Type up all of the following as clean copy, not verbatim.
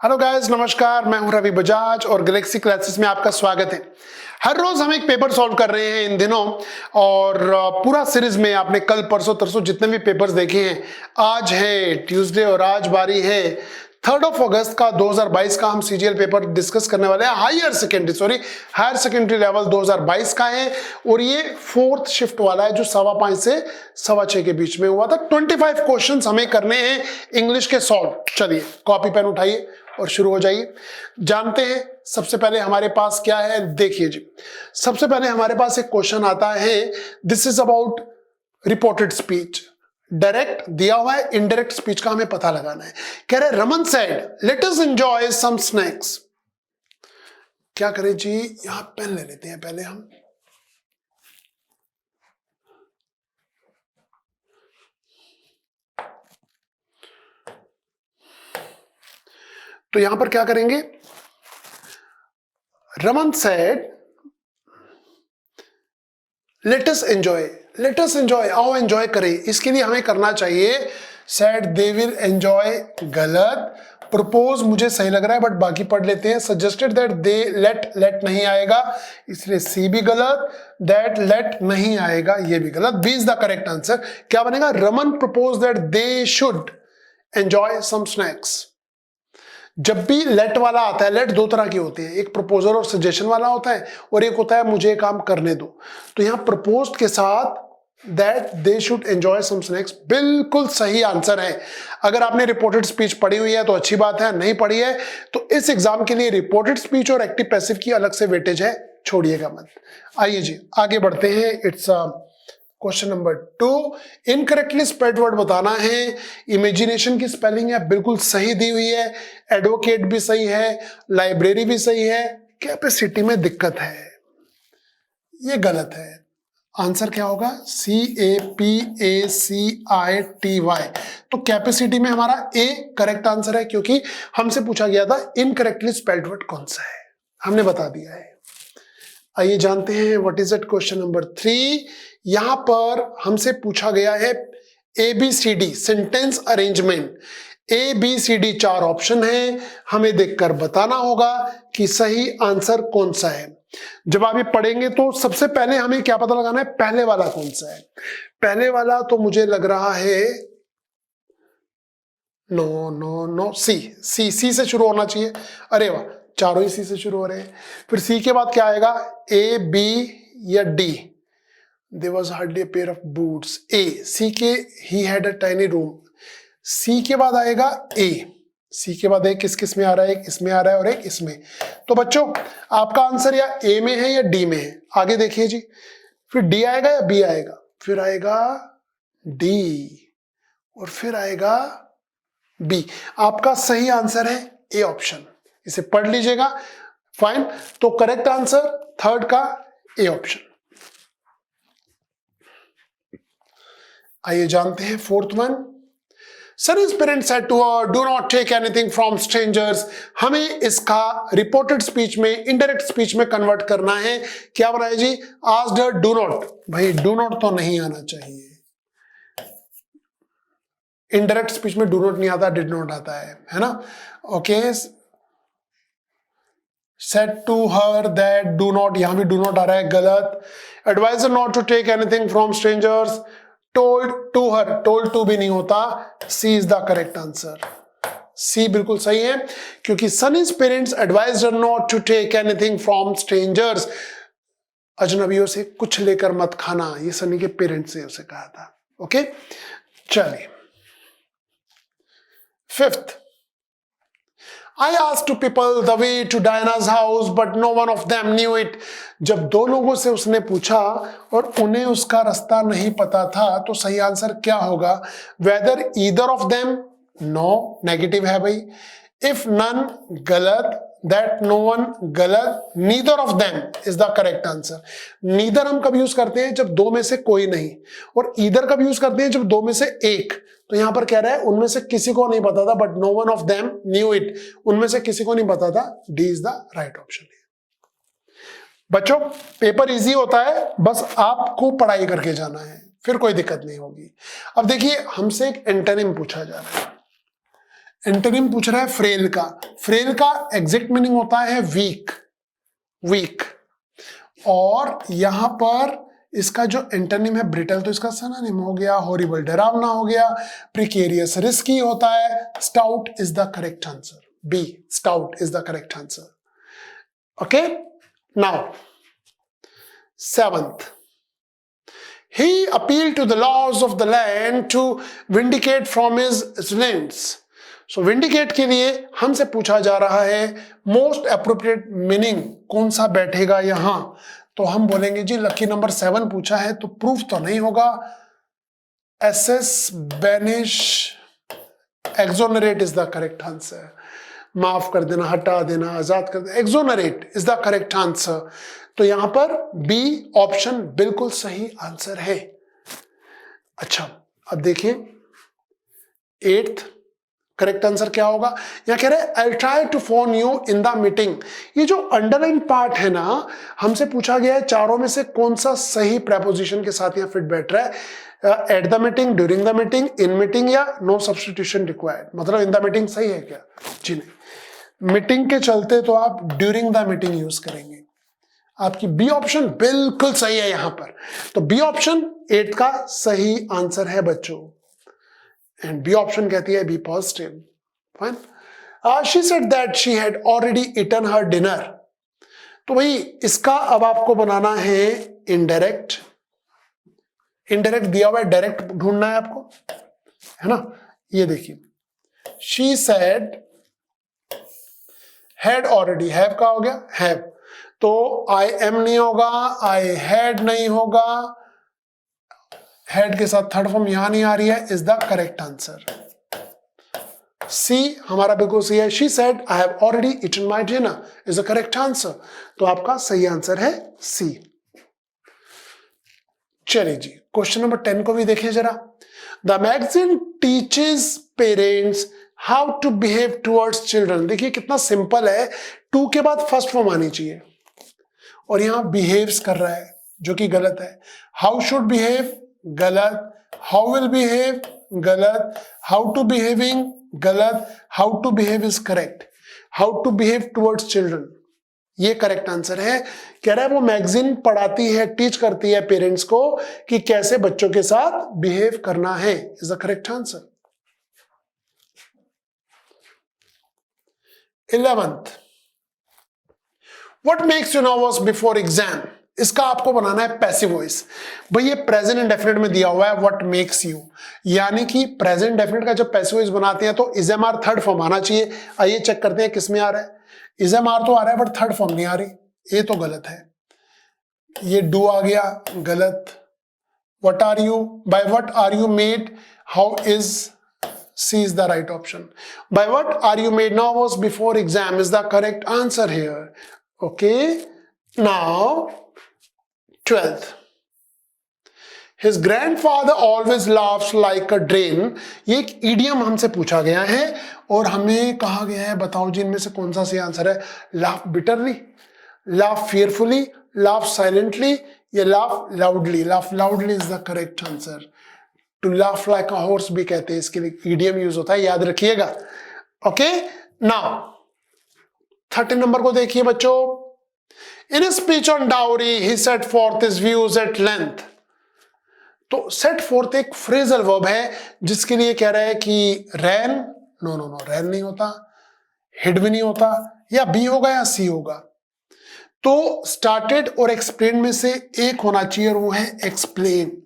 Hello guys, नमस्कार। मैं हूं रवि बजाज और गैलेक्सी क्लासेस में आपका स्वागत है। हर रोज हम एक पेपर सॉल्व कर रहे हैं इन दिनों और पूरा सीरीज में आपने कल परसों तरसों जितने भी पेपर्स देखे हैं, आज है ट्यूसडे और आज बारी है 3 अगस्त का 2022 का हम सीजीएल पेपर डिस्कस करने वाले हैं। हायर सेकेंडरी लेवल 2022 का है और ये 4th शिफ्ट वाला है जो 5:15 से 6:15 के बीच में हुआ था। 25 क्वेश्चंस हमें करने हैं इंग्लिश के सॉल्व। चलिए कॉपी पेन उठाइए और शुरू हो जाइए। जानते हैं सबसे पहले हमारे पास क्या है, देखिए जी। सबसे पहले हमारे पास एक क्वेश्चन आता है, this is about reported speech. Direct दिया हुआ है, इनडायरेक्ट स्पीच का हमें पता लगाना है। कह रहे Raman said let us enjoy some snacks. क्या करें जी, यहां पेन ले लेते हैं पहले हम। तो यहां पर क्या करेंगे, Raman said let us enjoy, आओ एंजॉय करें। इसके लिए हमें करना चाहिए सेड दे विल एंजॉय, गलत। प्रपोज मुझे सही लग रहा है बट बाकी पढ़ लेते हैं। सजेस्टेड दैट दे, लेट नहीं आएगा इसलिए सी भी गलत, दैट लेट नहीं आएगा ये भी गलत। B is the correct answer. क्या बनेगा, Raman propose that they should enjoy some snacks. जब भी लेट वाला आता है, लेट दो तरह के होते हैं, एक प्रपोजल और सजेशन वाला होता है और एक होता है मुझे काम करने दो। तो यहां प्रपोज्ड के साथ that they should enjoy some snacks बिल्कुल सही आंसर है। अगर आपने रिपोर्टेड स्पीच पढ़ी हुई है तो अच्छी बात है, नहीं पढ़ी है तो इस एग्जाम के लिए रिपोर्टेड स्पीच और एक्टिव पैसिव की अलग से वेटेज है, छोड़िएगा मत। आइए जी आगे बढ़ते हैं। It's question number 2, incorrectly spelled word बताना है। इमेजिनेशन की स्पेलिंग है बिल्कुल सही दी हुई है, एडवोकेट भी सही है, लाइब्रेरी भी सही है, कैपेसिटी में दिक्कत है, ये गलत है। आंसर क्या होगा, CAPACITY। तो कैपेसिटी में हमारा ए करेक्ट आंसर है क्योंकि हमसे पूछा गया था इनकरेक्टली स्पेल्ड वर्ड कौन सा है, हमने बता दिया है। आइए जानते हैं what is it. Question number 3, यहां पर हमसे पूछा गया है ABCD sentence arrangement. ABCD 4 option है, हमें देखकर बताना होगा कि सही आंसर कौन सा है। जब आप ये पढ़ेंगे तो सबसे पहले हमें क्या पता लगाना है, पहले वाला कौन सा है। पहले वाला तो मुझे लग रहा है नो सी से शुरू होना चाहिए। अरे वाह, चारों ही सी से शुरू हो रहे हैं। फिर सी के बाद क्या आएगा, A, B या D। There was hardly a pair of boots। A, C के he had a tiny room। C के बाद आएगा A। C के बाद एक किस में आ रहा है, एक इसमें आ रहा है और एक इसमें। तो बच्चों आपका आंसर या A में है या D में है, आगे देखिए जी। फिर D आएगा या B आएगा, फिर आएगा D और फिर आएगा B। आपका सही आंसर है A ऑप्शन, इसे पढ़ लीजिएगा। फाइन, तो करेक्ट आंसर थर्ड का A ऑप्शन। आइए जानते हैं 4th one. Sunny's parents said to her, do not take anything from strangers। हमें इसका रिपोर्टेड स्पीच में इनडायरेक्ट स्पीच में कन्वर्ट करना है। क्या बनाए जी, asked her do not। भाई do not तो नहीं आना चाहिए, इनडायरेक्ट स्पीच में डू नॉट नहीं आता, डिड नॉट आता है ना। Okay, said to her that do not, यहां भी डू नॉट आ रहा है, गलत। Adviser not to take anything from strangers, told to her, told to भी नहीं होता, C is the correct answer. C बिल्कुल सही है क्योंकि Sunny's parents advised her not to take anything from strangers. अजनबियों से कुछ लेकर मत खाना, ये सनी के पेरेंट्स ने उसे कहा था। ओके चलिए 5th, I asked two people the way to Diana's house, but no one of them knew it। जब दो लोगों से उसने पूछा और उन्हें उसका रास्ता नहीं पता था तो सही आंसर क्या होगा, whether either of them, no, negative है भाई। If none, गलत। That no one, गलत। Neither of them is the correct answer। Neither हम कब यूज करते हैं, जब दो में से कोई नहीं, और either कब यूज करते हैं, जब दो में से एक। तो यहां पर कह रहा है उनमें से किसी को नहीं पता था, but no one of them knew it, उनमें से किसी को नहीं पता था। D is the right option. बच्चों पेपर इजी होता है, बस आपको पढ़ाई करके जाना है, फिर कोई दिक्कत नहीं होगी। अब देखिए हमसे एक एंटोनिम पूछा जा रहा है। एंटोनिम पूछ रहा है फ्रेल का। फ्रेल का एग्जैक्ट मीनिंग होता है वीक, वीक। और यहां पर इसका जो एंटोनिम है ब्रिटल, तो इसका सिनोनिम हो गया हॉरिबल, डरावना हो गया, प्रिकेरियस, रिस्की होता है। Stout is the correct answer, B, stout is the correct answer. Okay, now 7th, he appealed to the laws of the land to vindicate from his residents. So vindicate के लिए हमसे पूछा जा रहा है most appropriate meaning कौन सा बैठेगा यहां, तो हम बोलेंगे जी लकी नंबर 7 पूछा है तो प्रूफ तो नहीं होगा। Assess, banish, exonerate is the correct answer. माफ कर देना, हटा देना, आजाद कर देना, exonerate is the correct answer. तो यहां पर बी ऑप्शन बिल्कुल सही आंसर है। अच्छा, अब देखिए 8th करेक्ट आंसर क्या होगा। यहां कह रहे हैं I try to phone you in the meeting. ये जो अंडरलाइन पार्ट है ना, हमसे पूछा गया है चारों में से कौन सा सही प्रेपोजिशन के साथ यहां फिट बैठ रहा है। At the meeting, during the meeting, in meeting या नो सब्स्टिट्यूशन रिक्वायर्ड। मतलब इन द मीटिंग सही है क्या? जी नहीं, मीटिंग के चलते तो आप ड्यूरिंग द मीटिंग यूज करेंगे। आपकी बी ऑप्शन बिल्कुल सही है यहां पर। तो बी ऑप्शन 8 का सही आंसर है बच्चों। एंड बी ऑप्शन कहती है B positive. Fine. She said that she had already eaten her dinner. तो भाई इसका अब आपको बनाना है इनडायरेक्ट। इनडायरेक्ट दिया हुआ है, डायरेक्ट ढूंढना है आपको, है ना। ये देखिए, she said had already, have का हो गया हैव, तो आई एम नहीं होगा, आई हैड नहीं होगा, हेड के साथ थर्ड फॉर्म यहां नहीं आ रही है, is the correct answer. C हमारा बिल्कुल सही है। She said I have already eaten my dinner is the correct answer. तो आपका सही आंसर है सी। चलिए जी, क्वेश्चन नंबर 10 को भी देखिए जरा। The magazine teaches parents how to behave towards children. देखिए कितना सिंपल है, टू के बाद फर्स्ट फॉर्म आनी चाहिए और यहां बिहेव्स कर रहा है जो कि गलत है। हाउ शुड बिहेव गलत, हाउ विल बिहेव गलत, हाउ टू बिहेविंग गलत, how to behave is correct. How to behave towards children ये करेक्ट आंसर है। कह रहा है वो मैगजीन पढ़ाती है, टीच करती है पेरेंट्स को कि कैसे बच्चों के साथ बिहेव करना है, is the correct answer. 11th, what makes you nervous before exam. इसका आपको बनाना है पैसिव वॉइस। भाई ये प्रेजेंट इंडेफिनिट में दिया हुआ है व्हाट मेक्स यू, यानी कि प्रेजेंट इंडेफिनिट का जब पैसिव वॉइस बनाते हैं तो is am are third form आना चाहिए। आइए चेक करते हैं किस में आ रहा है। इज एम आर तो आ रहा है बट थर्ड फॉर्म नहीं आ रही, ये तो गलत है। ये डू आ गया, गलत। What are you, by what are you made, how is, C is the right option. By what are you made nervous before exam is the correct answer here. Okay. Now 12th. His grandfather always laughs like a drain. ये एक idiom हमसे पूछा गया है और हमें कहा गया है बताओ जी इनमें से कौन सा सही आंसर है। Laugh bitterly, laugh fearfully, laugh silently या laugh loudly. Laugh loudly is the correct answer. To laugh like a horse भी कहते हैं, इसके लिए ईडियम यूज होता है, याद रखिएगा। ओके, नाउ 13 नंबर को देखिए बच्चों। In a speech on dowry he set forth his views at length. तो सेट फोर्थ एक फ्रेजल वर्ब है जिसके लिए कह रहा है कि ran, no no no ran नहीं होता, हिड भी नहीं होता, या बी होगा या सी होगा। तो स्टार्टेड और एक्सप्लेन में से एक होना चाहिए और वो है एक्सप्लेन।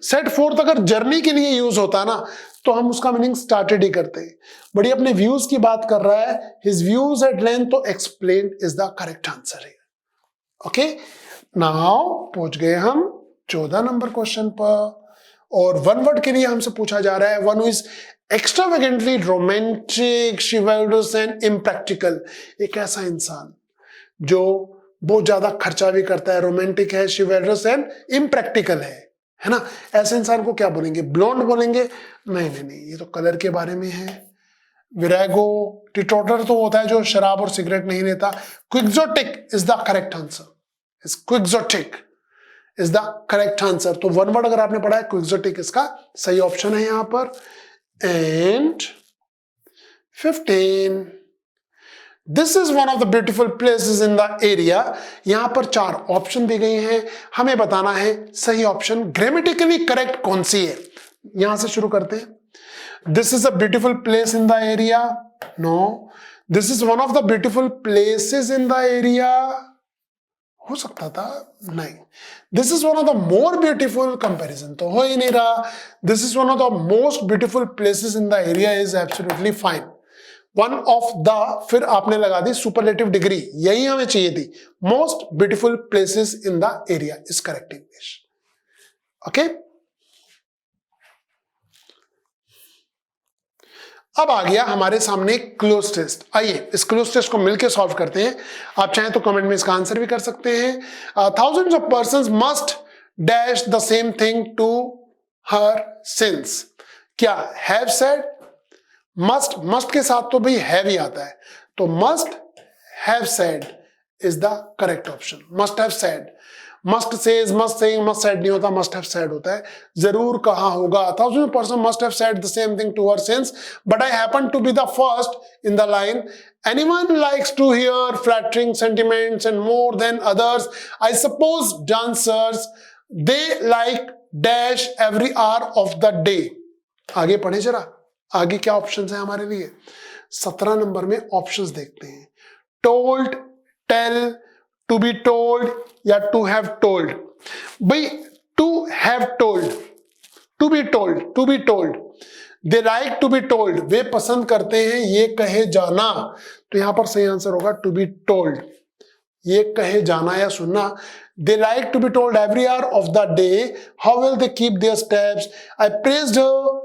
सेट फोर्थ अगर जर्नी के लिए यूज होता ना तो हम उसका मीनिंग स्टार्टेड ही करते हैं, बड़ी अपने व्यूज की बात कर रहा है, हिज व्यूज एट लेंथ, तो explain is the correct answer है। ओके, नाउ पहुंच गए हम 14 नंबर क्वेश्चन पर और वन वर्ड के लिए हमसे पूछा जा रहा है one who is extravagantly romantic, chivalrous and impractical. एक ऐसा इंसान जो बहुत ज्यादा खर्चा भी करता है, रोमांटिक है, शिवल्डस एंड इम्प्रैक्टिकल है ना। ऐसे इंसान को क्या बोलेंगे, ब्लॉन्ड बोलेंगे? नहीं नहीं नहीं, ये तो कलर के बारे में है। विरागो, टिटोटर तो होता है जो शराब और सिगरेट नहीं लेता। Quixotic is the correct answer, is quixotic is the correct answer. तो वन वर्ड अगर आपने पढ़ा है क्विक्सोटिक इसका सही ऑप्शन है यहां पर। And 15. This is one of the beautiful places in the area. यहां पर 4 ऑप्शन दी गई हैं, हमें बताना है सही ऑप्शन ग्रामेटिकली करेक्ट कौन सी है। यहां से शुरू करते हैं। This is a beautiful place in the area, no. This is one of the beautiful places in the area, हो सकता था, नहीं। This is one of the more beautiful, comparison तो हो ही नहीं रहा। This is one of the most beautiful places in the area is absolutely fine. One of the, फिर आपने लगा दी सुपरलेटिव डिग्री, यही हमें चाहिए थी। Most beautiful places in the area is correct English. Okay, अब आ गया हमारे सामने क्लोज टेस्ट। आइए इस क्लोज टेस्ट को मिलकर सॉल्व करते हैं। आप चाहें तो कमेंट में इसका आंसर भी कर सकते हैं। Thousands of persons must dash the same thing to her since. क्या हैव सेड, मस्ट के साथ तो भाई हैव ही आता है, तो must have said is the correct option. Must have said, must says, must saying, must said नहीं होता, मस्ट हैव सेड होता है। जरूर कहा होगा। Thousand person must have said the same thing to her since, but I happen to be the first in the line. Anyone likes to hear flattering sentiments and more than others. I suppose dancers, they like dash every hour of the day. आगे पढ़े जरा, आगे क्या options है हमारे लिए। 17 number में options देखते हैं। Told, tell, to be told या टू हैव टोल्ड। भाई to have told, to be told, to be told. They like to be told, वे पसंद करते हैं ये कहे जाना, तो यहां पर सही आंसर होगा टू बी टोल्ड, ये कहे जाना या सुनना। They like to be told every hour of the day how will they keep their steps. I praised her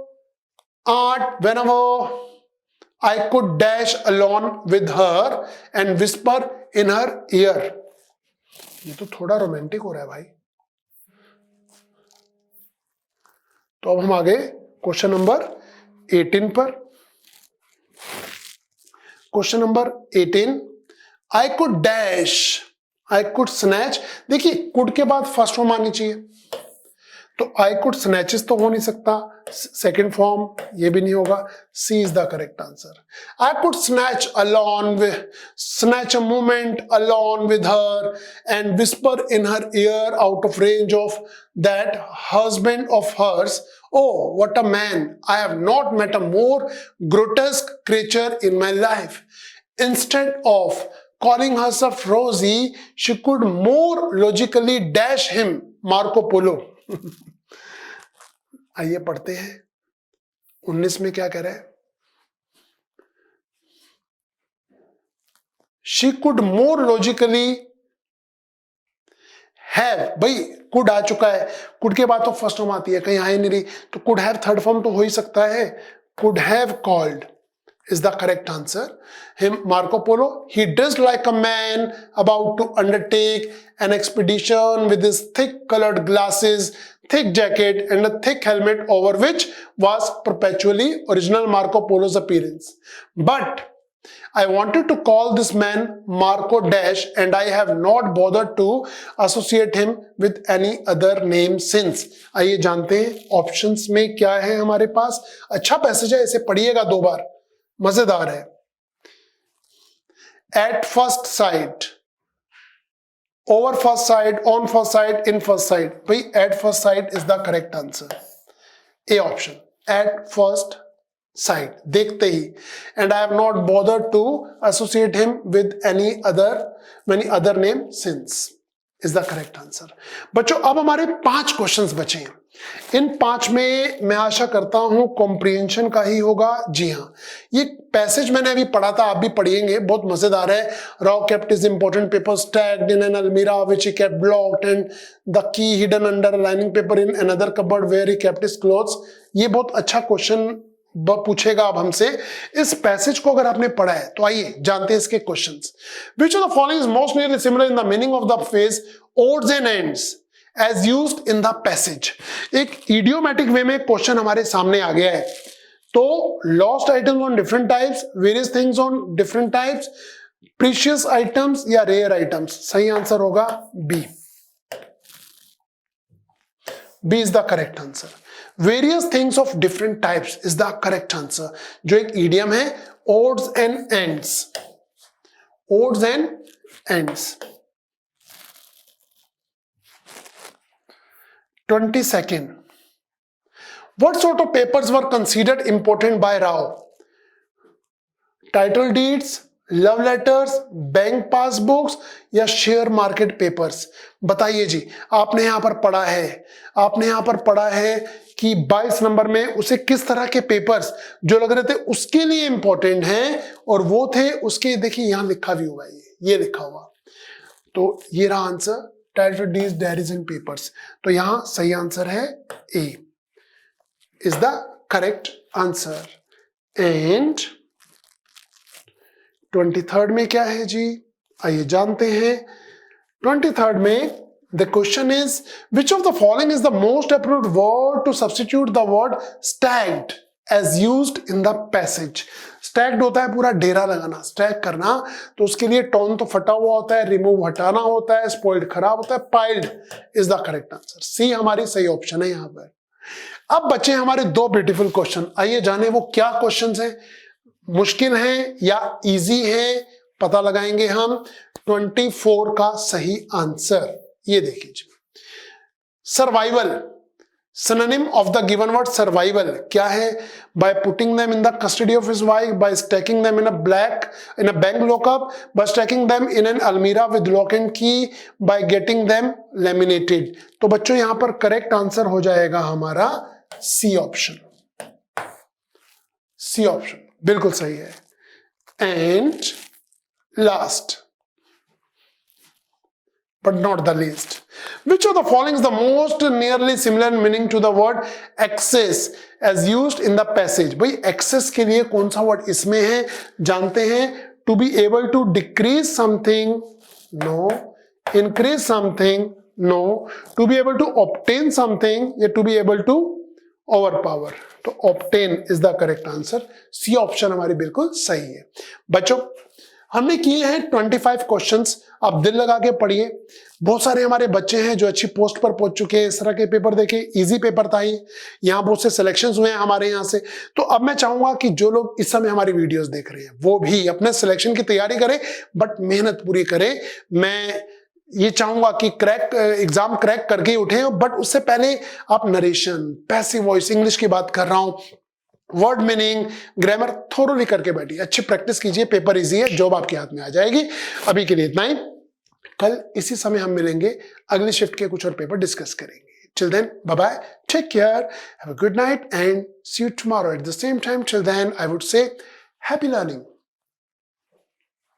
aunt whenever I could dash alone with her and whisper in her ear. ये तो थोड़ा romantic हो रहा है भाई। तो अब हम आ गए क्वेश्चन नंबर 18 पर। Question number 18, I could dash, I could snatch. देखिए कुड के बाद फर्स्ट फॉर्म आनी चाहिए, तो आई कुड स्नैचेस तो हो नहीं सकता, सेकेंड फॉर्म ये भी नहीं होगा। C is the correct answer. I could snatch alone with, snatch a moment alone with her and whisper in her ear out of range of that husband of hers. Oh, what a man! I have not met a more grotesque creature in my life. Instead of calling herself Rosie, she could more logically dash him, Marco Polo. आइए पढ़ते हैं 19 में क्या कह रहा है। She could more logically have, भाई could आ चुका है, कुड के बाद तो फर्स्ट फॉर्म आती है, कहीं आ ही नहीं रही, तो कुड हैव थर्ड फॉर्म तो हो ही सकता है। Could have called is the correct answer. Him, Marco Polo, he dressed like a man about to undertake an expedition with his thick colored glasses, thick jacket and a thick helmet over which was perpetually original Marco Polo's appearance. But I wanted to call this man Marco Dash and I have not bothered to associate him with any other name since. आइए जानते हैं options में क्या है हमारे पास। अच्छा passage है, इसे पढ़िएगा 2 बार, मजेदार है। At first sight, over first sight, on first sight, in first sight। भाई at first sight is the correct answer, A option, at first sight, देखते ही। And I have not bothered to associate him with any other name since is the correct answer। बच्चों अब हमारे 5 questions बचे हैं। इन 5 में मैं आशा करता हूं कॉम्प्रिहेंशन का ही होगा। जी हाँ, ये पैसेज मैंने अभी पढ़ा था, आप भी पढ़िएंगे, बहुत मजेदार है। Rao kept his important papers stacked in an almirah which he kept locked and the key hidden under lining paper in another cupboard where he kept his clothes. ये बहुत अच्छा क्वेश्चन पूछेगा अब हमसे। इस पैसेज को अगर आपने पढ़ा है तो आइए जानते हैं इसके questions. Which of the following is most nearly similar in the meaning of the phrase odds and ends as used in the passage? एक idiomatic वे में क्वेश्चन हमारे सामने आ गया है। तो lost items on different types, various things on different types, precious items या rare items। सही answer होगा B। B is the correct answer। Various things of different types is the correct answer। जो एक idiom है odds and ends. Odds and ends. 22nd. What sort of papers were considered important by Rao? Title deeds, love letters, bank passbooks या share market papers? बताइए जी, आपने यहां पर पढ़ा है कि 22 नंबर में उसे किस तरह के पेपर्स जो लग रहे थे उसके लिए इंपॉर्टेंट हैं, और वो थे उसके, देखिए यहां लिखा भी हुआ, ये लिखा हुआ, तो ये रहा answer, title deeds, diaries and papers. तो यहां सही आंसर है A is the correct answer. And 23rd में क्या है जी, आइए जानते हैं। 23rd में the question is which of the following is the most approved word to substitute the word stacked as used in the passage? stacked होता है पूरा डेरा लगाना, स्टैक करना, तो उसके लिए टॉन तो फटा हुआ होता है, रिमूव हटाना होता है, स्पॉइल्ड खराब होता है, piled is the correct answer. C हमारी सही ऑप्शन है यहां पर। अब बचे हमारे दो ब्यूटीफुल क्वेश्चन, आइए जाने वो क्या क्वेश्चंस हैं, मुश्किल है या इजी है, पता लगाएंगे हम। 24 का सही आंसर ये देखिए, survival, synonym of the given word survival क्या है? By putting them in the custody of his wife, by stacking them in a bank lockup, by stacking them in an almirah with lock and key, by getting them laminated. तो बच्चों यहां पर correct answer हो जाएगा हमारा C option. C option बिल्कुल सही है। And last but not the least, which of the following is the most nearly similar meaning to the word excess as used in the passage? भाई excess के लिए कौन सा वर्ड इसमें है जानते हैं। to be able to decrease something, no. increase something, no. to be able to obtain something या to be able to overpower, तो obtain is the correct answer। C option हमारी बिल्कुल सही है। बच्चों हमने किए हैं 25 क्वेश्चंस, आप दिल लगा के पढ़िए। बहुत सारे हमारे बच्चे हैं जो अच्छी पोस्ट पर पहुंच चुके हैं, इस तरह के पेपर देखे, इजी पेपर था ये, यहाँ बहुत से सिलेक्शंस हुए हैं हमारे यहाँ से। तो अब मैं चाहूंगा कि जो लोग इस समय हमारी वीडियोस देख रहे हैं वो भी अपने सिलेक्शन की तैयारी करें, बट मेहनत पूरी करें। मैं ये चाहूंगा कि एग्जाम क्रैक करके ही उठे, बट उससे पहले आप नरेशन, पैसिव वॉइस, इंग्लिश की बात कर रहा हूं, वर्ड मीनिंग, ग्रामर थोरोली करके बैठिए, अच्छी प्रैक्टिस कीजिए। पेपर इजी है, जॉब आपके हाथ में आ जाएगी। अभी के लिए इतना ही, कल इसी समय हम मिलेंगे, अगली शिफ्ट के कुछ और पेपर डिस्कस करेंगे। Till then bye bye, take care, have a good night and see you tomorrow at the same time. Till then I would say happy learning.